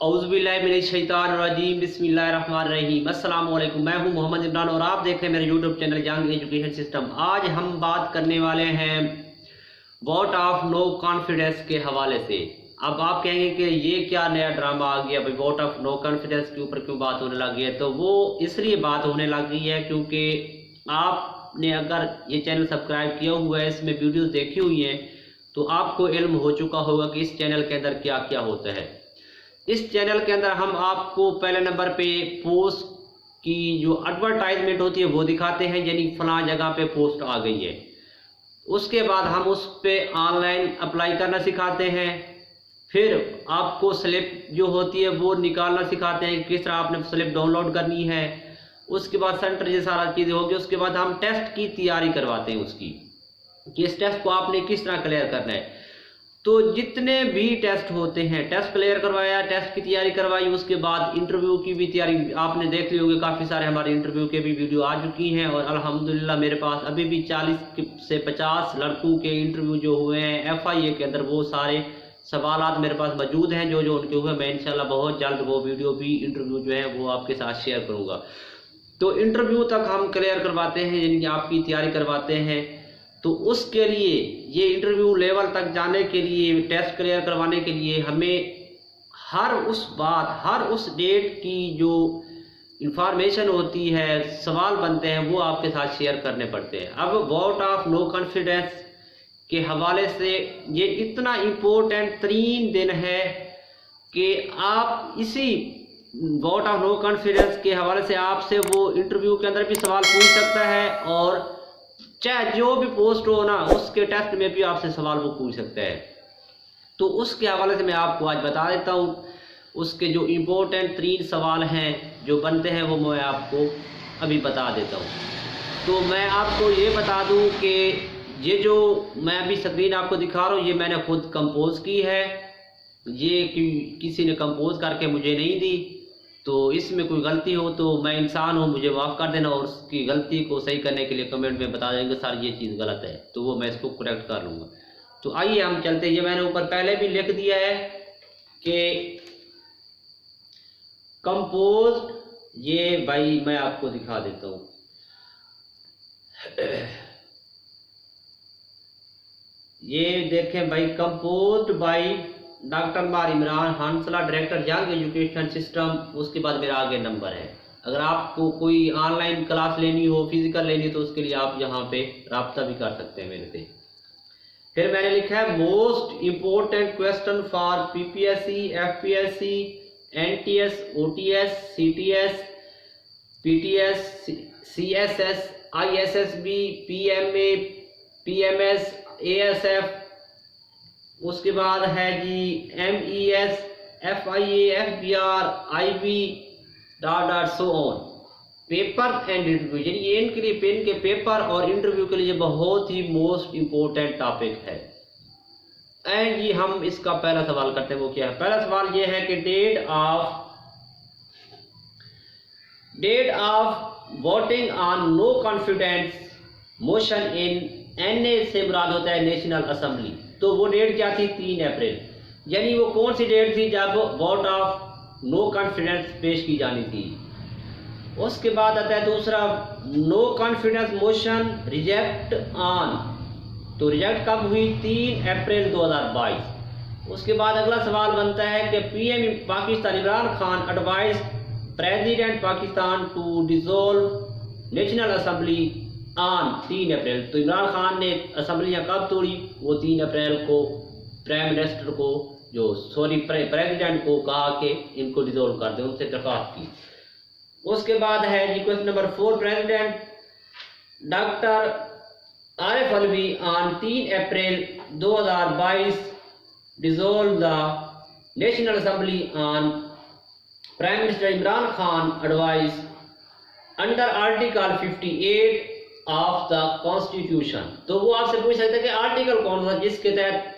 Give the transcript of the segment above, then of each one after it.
औज़ुबिल्लाहिमिनश्शैतानिर्रजीम बिस्मिल्लाहिर्रहमानिर्रहीम। अस्सलाम वालेकुम। मैं हूं मोहम्मद इमरान और आप देख रहे हैं मेरे YouTube channel young education system. आज हम बात करने वाले हैं वोट ऑफ नो कॉन्फिडेंस के हवाले से। अब आप कहेंगे कि ये क्या नया ड्रामा आ गया भाई, वोट ऑफ नो कॉन्फिडेंस के ऊपर क्यों बात होने लगी है? तो वो इसलिए बात होने लगी है क्योंकि आपने अगर ये चैनल सब्सक्राइब किया हुआ है, इसमें वीडियोस देखी हुई हैं, तो आपको इल्म हो चुका होगा कि इस चैनल के अंदर क्या क्या होता है। इस चैनल के अंदर हम आपको पहले नंबर पे पोस्ट की जो एडवर्टाइजमेंट होती है वो दिखाते हैं, यानी फलां जगह पे पोस्ट आ गई है। उसके बाद हम उस पे ऑनलाइन अप्लाई करना सिखाते हैं। फिर आपको स्लिप जो होती है वो निकालना सिखाते हैं, किस तरह आपने स्लिप डाउनलोड करनी है। उसके बाद सेंटर ये सारा चीज़ें होगी। उसके बाद हम टेस्ट की तैयारी करवाते हैं उसकी, कि इस टेस्ट को आपने किस तरह क्लियर करना है। तो जितने भी टेस्ट होते हैं, टेस्ट क्लियर करवाया, टेस्ट की तैयारी करवाई, उसके बाद इंटरव्यू की भी तैयारी आपने देख ली होगी। काफ़ी सारे हमारे इंटरव्यू के भी वीडियो आ चुकी हैं और अल्हम्दुलिल्लाह मेरे पास अभी भी 40 से 50 लड़कों के इंटरव्यू जो हुए हैं FIA के अंदर, वो सारे सवालात मेरे पास मौजूद हैं जो उनके हुए। मैं इंशाल्लाह बहुत जल्द वो वीडियो भी इंटरव्यू जो है वो आपके साथ शेयर करूँगा। तो इंटरव्यू तक हम क्लियर करवाते हैं, यानी कि आपकी तैयारी करवाते हैं। तो उसके लिए ये इंटरव्यू लेवल तक जाने के लिए, टेस्ट क्लियर करवाने के लिए हमें हर उस डेट की जो इंफॉर्मेशन होती है, सवाल बनते हैं, वो आपके साथ शेयर करने पड़ते हैं। अब वोट ऑफ नो कॉन्फिडेंस के हवाले से ये इतना इम्पोर्टेंट तरीन दिन है कि आप इसी वोट ऑफ नो कॉन्फिडेंस के हवाले से आपसे वो इंटरव्यू के अंदर भी सवाल पूछ सकता है और चाहे जो भी पोस्ट हो ना, उसके टेस्ट में भी आपसे सवाल वो पूछ सकता है। तो उसके हवाले से मैं आपको आज बता देता हूँ। उसके जो इम्पोर्टेंट 3 सवाल हैं जो बनते हैं वो मैं आपको अभी बता देता हूँ। तो मैं आपको ये बता दूँ कि ये जो मैं अभी स्क्रीन आपको दिखा रहा हूँ, ये मैंने खुद कंपोज की है। ये किसी ने कंपोज करके मुझे नहीं दी। तो इसमें कोई गलती हो तो मैं इंसान हूँ, मुझे माफ़ कर देना, और उसकी गलती को सही करने के लिए कमेंट में बता देंगे सर ये चीज़ गलत है, तो वो मैं इसको करेक्ट कर लूँगा। तो आइए हम चलते हैं। ये मैंने ऊपर पहले भी लिख दिया है कि कंपोज, ये भाई मैं आपको दिखा देता हूँ। ये देखें भाई, कंपोज्ड बाई डॉक्टर मार Imran Hansla, director young education system. उसके बाद मेरा आगे नंबर है। अगर आपको कोई ऑनलाइन क्लास लेनी हो, फिजिकल लेनी हो, तो उसके लिए आप यहाँ पे रब्ता भी कर सकते हैं मेरे से। फिर मैंने लिखा है most important question for PPSC, FPSC, NTS, OTS, CTS, PTS, CSS, ISSB, PMA, PMS, ASF। उसके बाद है जी MES, FIA, FBR, IB dot so on. Paper and interview, यानी ये इनके लिए पेन के पेपर और इंटरव्यू के लिए बहुत ही मोस्ट इम्पोर्टेंट टॉपिक है। एंड ये हम इसका पहला सवाल करते हैं। वो क्या है? पहला सवाल ये है कि date of voting on no confidence motion in NA से मुराद होता है नेशनल असेंबली। तो वो डेट क्या थी? 3 अप्रैल। यानी वो कौन सी डेट थी जब वोट ऑफ नो कॉन्फिडेंस पेश की जानी थी। उसके बाद आता है दूसरा, no confidence motion reject on. तो रिजेक्ट कब हुई? 3 अप्रैल 2022। उसके बाद अगला सवाल बनता है कि PM Pakistan Imran Khan advice president Pakistan to dissolve national assembly on 3 April. तो इमरान खान ने असम्बलियाँ कब तोड़ी? वो 3 अप्रैल को प्राइम मिनिस्टर को प्रेसिडेंट को कहा कि इनको डिसॉल्व कर दें, उनसे दरख्वास्त की। उसके बाद है जी question number 4, president doctor Arif Alvi on 3 April 2022 dissolve the national assembly on prime minister Imran Khan advice under article 58 of the constitution. तो वो आपसे पूछ सकते हैं कि आर्टिकल कौन सा जिसके तहत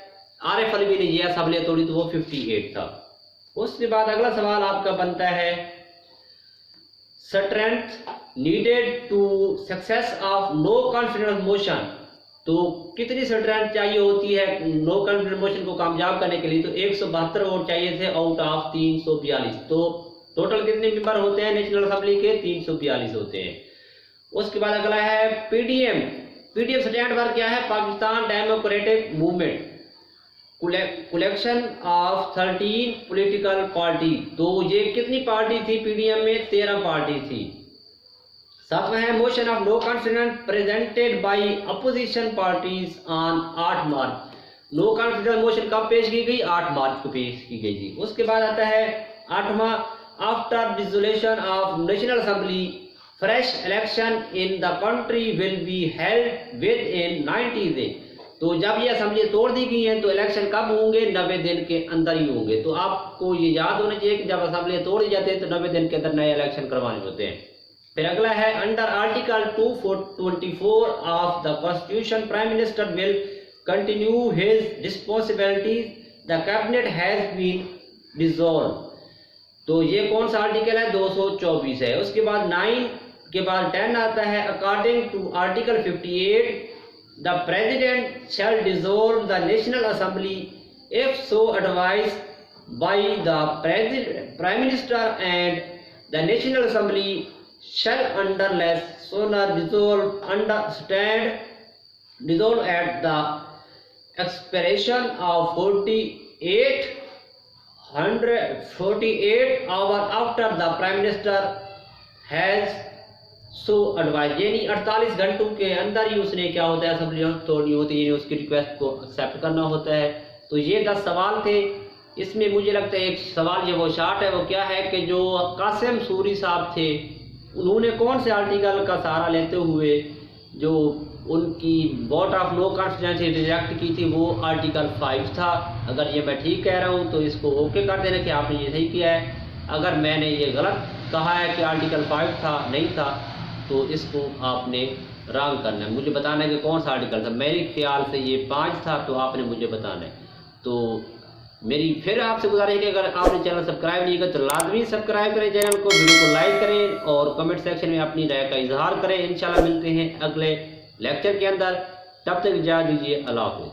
आरिफ अलवी ने ये असेंबलियां तोड़ी? तो वो 58 था। उसके बाद अगला सवाल आपका बनता है, strength needed to success of no confidence motion तो कितनी स्ट्रेंथ चाहिए होती है नो कॉन्फिडेंस मोशन को कामयाब करने के लिए? तो 172 वोट चाहिए थे आउट ऑफ 342। तो टोटल कितने मेंबर होते हैं नेशनल असेंबली के? 342 होते हैं। उसके बाद अगला है पीडीएम। पीडीएम स्टैंड फॉर क्या है? Pakistan democratic movement, collection of 13 political party. तो ये कितनी पार्टी थी पीडीएम में? 13 पार्टी थी। सातवां है motion of no confidence presented by opposition parties on 8 March. No confidence motion कब पेश की गई? 8 मार्च को पेश की गई थी। उसके बाद आता है 8वां, after dissolution of national assembly fresh election in the country will be held within 90 days. तो जब ये असेंबली तोड़ दी गई हैं तो इलेक्शन कब होंगे? 90 दिन के अंदर ही होंगे। तो आपको ये याद होना चाहिए कि जब असेंबली तोड़ दी जाती है तो 90 दिन के अंदर नए इलेक्शन करवाने होते हैं। फिर अगला है under article 224 of the constitution prime minister will continue his responsibilities, the cabinet has been dissolve. तो ये कौन सा आर्टिकल है? 224 है। उसके बाद 9 के बाद 10 आता है according to article 58 the president shall dissolve the national assembly if so advised by the prime minister and the national assembly shall underless sooner dissolve at the expiration of 48 hours after the prime minister has so advised। यानी 48 घंटों के अंदर ही उसने क्या होता है assembly तोड़नी होती है, उसकी रिक्वेस्ट को एक्सेप्ट करना होता है। तो ये 10 सवाल थे। इसमें मुझे लगता है एक सवाल जो वो शार्ट है वो क्या है कि जो कासिम सूरी साहब थे उन्होंने कौन से आर्टिकल का सहारा लेते हुए जो उनकी vote of no confidence reject की थी वो आर्टिकल 5 था। अगर ये मैं ठीक कह रहा हूँ तो इसको ओके कर देना कि आपने ये सही किया है। अगर मैंने ये गलत कहा है कि आर्टिकल 5 था नहीं था तो इसको आपने रॉन्ग करना है। मुझे बताना है कि कौन सा आर्टिकल था। मेरे ख्याल से ये 5 था तो आपने मुझे बताना है। तो मेरी फिर आपसे गुजारिश है कि अगर आपने चैनल सब्सक्राइब नहीं किया तो लाजमी सब्सक्राइब करें चैनल को, वीडियो को लाइक करें और कमेंट सेक्शन में अपनी राय का इजहार करें। इंशाल्लाह मिलते हैं अगले लेक्चर के अंदर। तब तक इजाज़त दीजिए। अल्लाह हाफ़िज़।